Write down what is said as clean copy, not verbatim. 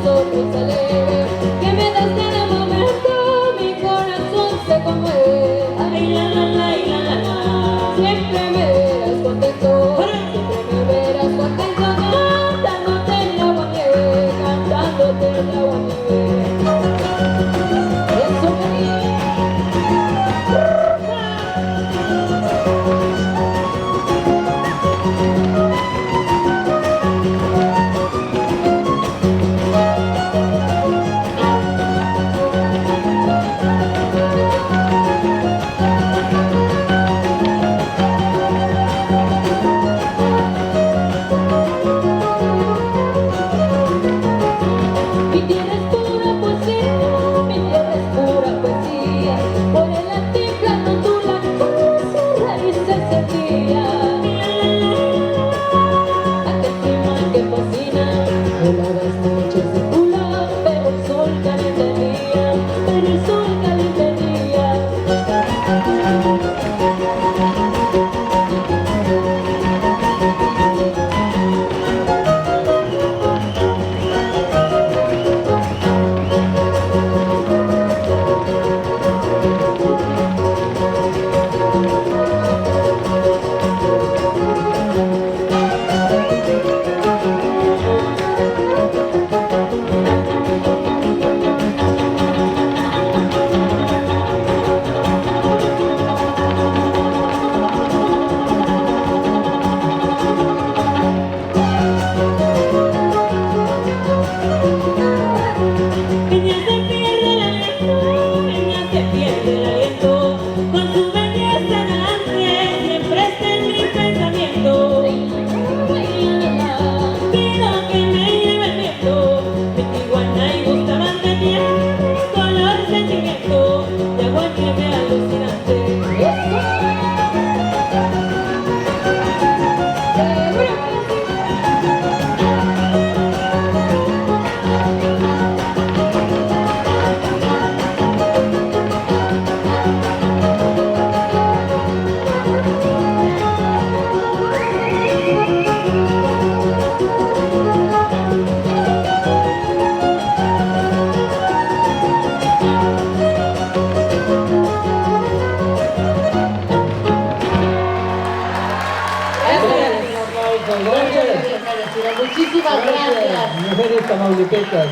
sonrisa alegre que me das cada momento, mi corazón se conmueve. Ay, la, la, la, y la, la, la. Siempre me verás contento, siempre me verás contento, cantándote el agua nieve, cantándote el agua nieve. Eso me heladas noches de pula, pero el sol caliente día, pero el sol caliente día. Muchísimas gracias. Mujeres tamaulipetas.